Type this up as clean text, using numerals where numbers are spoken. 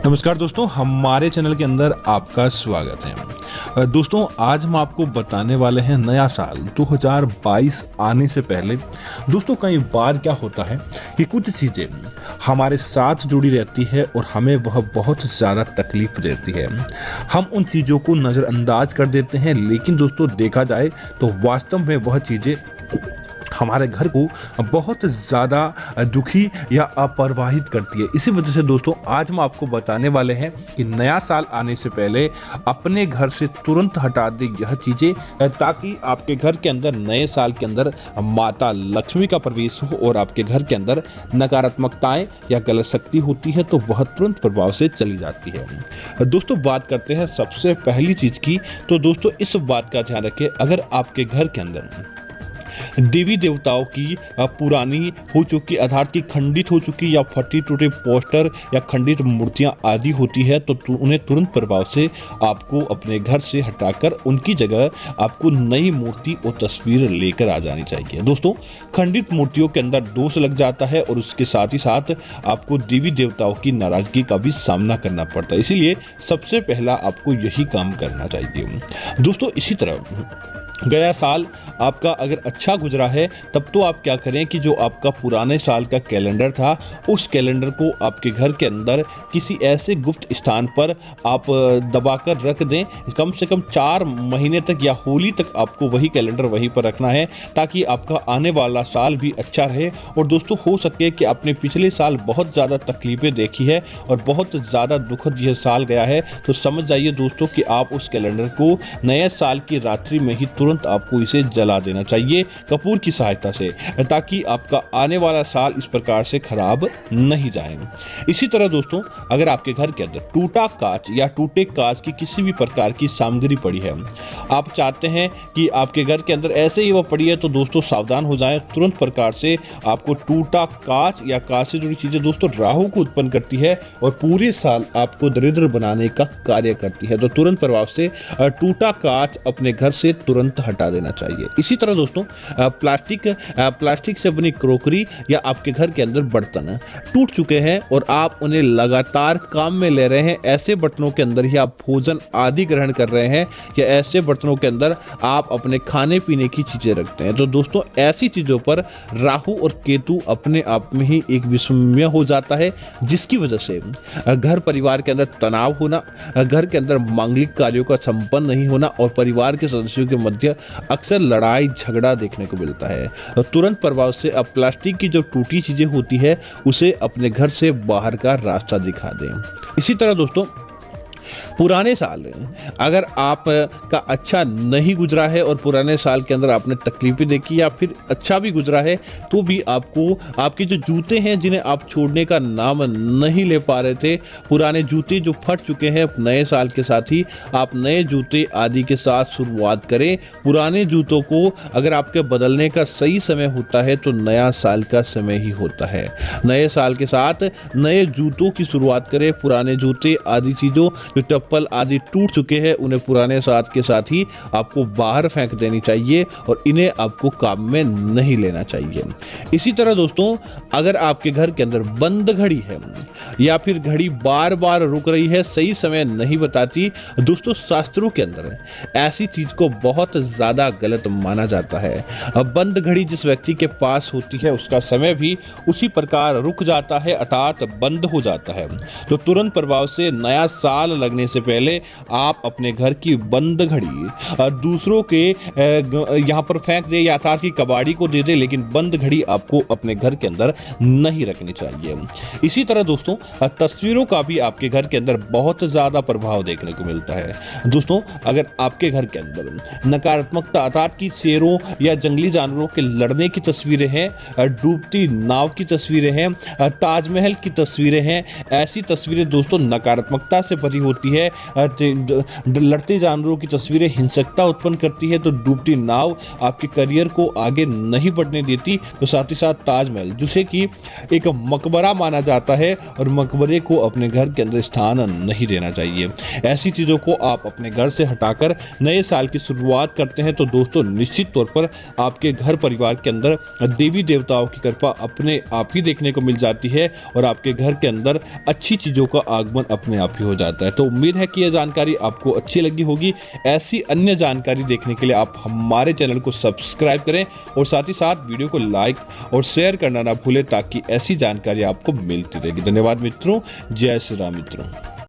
नमस्कार दोस्तों, हमारे चैनल के अंदर आपका स्वागत है। दोस्तों, आज हम आपको बताने वाले हैं नया साल 2022 आने से पहले। दोस्तों, कई बार क्या होता है कि कुछ चीज़ें हमारे साथ जुड़ी रहती है और हमें वह बहुत ज़्यादा तकलीफ देती है। हम उन चीज़ों को नज़रअंदाज कर देते हैं, लेकिन दोस्तों देखा जाए तो वास्तव में वह चीज़ें हमारे घर को बहुत ज़्यादा दुखी या अप्रवाहित करती है। इसी वजह से दोस्तों आज हम आपको बताने वाले हैं कि नया साल आने से पहले अपने घर से तुरंत हटा दें यह चीज़ें, ताकि आपके घर के अंदर नए साल के अंदर माता लक्ष्मी का प्रवेश हो और आपके घर के अंदर नकारात्मकताएं या गलत शक्ति होती है तो वह तुरंत प्रभाव से चली जाती है। दोस्तों, बात करते हैं सबसे पहली चीज़ की। तो दोस्तों इस बात का ध्यान रखें, अगर आपके घर के अंदर देवी देवताओं की पुरानी हो चुकी, अर्थात की खंडित हो चुकी या फटी टूटे पोस्टर या खंडित मूर्तियां आदि होती है तो उन्हें तुरंत प्रभाव से आपको अपने घर से हटाकर उनकी जगह आपको नई मूर्ति और तस्वीर लेकर आ जानी चाहिए। दोस्तों, खंडित मूर्तियों के अंदर दोष लग जाता है और उसके साथ ही साथ आपको देवी देवताओं की नाराजगी का भी सामना करना पड़ता है। इसीलिए सबसे पहला आपको यही काम करना चाहिए। दोस्तों, इसी तरह गया साल आपका अगर अच्छा गुजरा है तब तो आप क्या करें कि जो आपका पुराने साल का कैलेंडर था उस कैलेंडर को आपके घर के अंदर किसी ऐसे गुप्त स्थान पर आप दबाकर रख दें। कम से कम 4 महीने तक या होली तक आपको वही कैलेंडर वहीं पर रखना है, ताकि आपका आने वाला साल भी अच्छा रहे। और दोस्तों, हो सके कि आपने पिछले साल बहुत ज़्यादा तकलीफ़ें देखी है और बहुत ज़्यादा दुखद यह साल गया है, तो समझ जाइए दोस्तों कि आप उस कैलेंडर को नए साल की रात्रि में ही तुरंत आपको इसे जला देना चाहिए कपूर की सहायता से, ताकि आपका आने वाला साल इस प्रकार से खराब नहीं जाए। इसी तरह दोस्तों, अगर आपके घर के अंदर टूटा कांच या टूटे कांच की किसी भी प्रकार की सामग्री पड़ी है, आप चाहते हैं कि आपके घर के अंदर ऐसे ही वह पड़ी है, तो दोस्तों सावधान हो जाएं। तुरंत प्रकार से आपको टूटा कांच या कांच से जुड़ी चीजें दोस्तों राहु को उत्पन्न करती है और पूरे साल आपको दरिद्र बनाने का कार्य करती है। तो तुरंत प्रभाव से टूटा कांच अपने घर से तुरंत हटा देना चाहिए। इसी तरह दोस्तों प्लास्टिक से बनी क्रोकरी या आपके घर के अंदर बर्तन टूट चुके हैं और आप उन्हें लगातार काम में ले रहे हैं, ऐसे बर्तनों के अंदर ही आप भोजन आदि ग्रहण कर रहे हैं या ऐसे बर्तनों के अंदर आप अपने खाने पीने की चीजें रखते हैं, तो दोस्तों ऐसी चीजों पर राहु और केतु अपने आप में ही एक विषम्य हो जाता है, जिसकी वजह से घर परिवार के अंदर तनाव होना, घर के अंदर मांगलिक कार्यों का संपन्न नहीं होना और परिवार के सदस्यों के मध्य अक्सर लड़ाई झगड़ा देखने को मिलता है। तुरंत प्रभाव से अब प्लास्टिक की जो टूटी चीजें होती है उसे अपने घर से बाहर का रास्ता दिखा दें। इसी तरह दोस्तों, पुराने साल अगर आप का अच्छा नहीं गुजरा है और पुराने साल के अंदर आपने तकलीफें देखी या फिर अच्छा भी गुजरा है, तो भी आपको आपके जो जूते हैं जिन्हें आप छोड़ने का नाम नहीं ले पा रहे थे, पुराने जूते जो फट चुके हैं, नए साल के साथ ही आप नए जूते आदि के साथ शुरुआत करें। पुराने जूतों को अगर आपके बदलने का सही समय होता है तो नया साल का समय ही होता है। नए साल के साथ नए जूतों की शुरुआत करें। पुराने जूते आदि चीज़ों जो चप्पल आदि टूट चुके हैं उन्हें पुराने साल के साथ ही आपको बाहर फेंक देनी चाहिए और इन्हें आपको काम में नहीं लेना चाहिए। इसी तरह दोस्तों, अगर आपके घर के अंदर बंद घड़ी है या फिर घड़ी बार बार रुक रही है, सही समय नहीं बताती, दोस्तों शास्त्रों के अंदर ऐसी चीज को बहुत ज्यादा गलत माना जाता है। अब बंद घड़ी जिस व्यक्ति के पास होती है उसका समय भी उसी प्रकार रुक जाता है, अर्थात बंद हो जाता है। तो तुरंत प्रभाव से नया साल लगने से पहले आप अपने घर की बंद घड़ी दूसरों के यहाँ पर फेंक दे या अर्थात की कबाड़ी को दे दे, लेकिन बंद घड़ी आपको अपने घर के अंदर नहीं रखनी चाहिए। इसी तरह दोस्तों, तस्वीरों का भी आपके घर के अंदर बहुत ज़्यादा प्रभाव देखने को मिलता है। दोस्तों, अगर आपके घर के अंदर नकारात्मकता अर्थात की शेरों या जंगली जानवरों के लड़ने की तस्वीरें हैं, डूबती नाव की तस्वीरें हैं, ताजमहल की तस्वीरें हैं, ऐसी तस्वीरें दोस्तों नकारात्मकता से भरी होती होती है, लड़ते जानवरों की तस्वीरें हिंसकता उत्पन्न करती है, तो डूबती नाव आपके करियर को आगे नहीं बढ़ने देती। तो साथ ही साथ ताजमहल, जिसे कि एक मकबरा माना जाता है और मकबरे को अपने घर के अंदर स्थान नहीं देना चाहिए। ऐसी चीज़ों को आप अपने घर से हटाकर नए साल की शुरुआत करते हैं तो दोस्तों निश्चित तौर पर आपके घर परिवार के अंदर देवी देवताओं की कृपा अपने आप ही देखने को मिल जाती है और आपके घर के अंदर अच्छी चीज़ों का आगमन अपने आप ही हो जाता है। तो उम्मीद है कि यह जानकारी आपको अच्छी लगी होगी। ऐसी अन्य जानकारी देखने के लिए आप हमारे चैनल को सब्सक्राइब करें और साथ ही साथ वीडियो को लाइक और शेयर करना ना भूलें ताकि ऐसी जानकारी आपको मिलती रहेगी। धन्यवाद मित्रों। जय श्री राम मित्रों।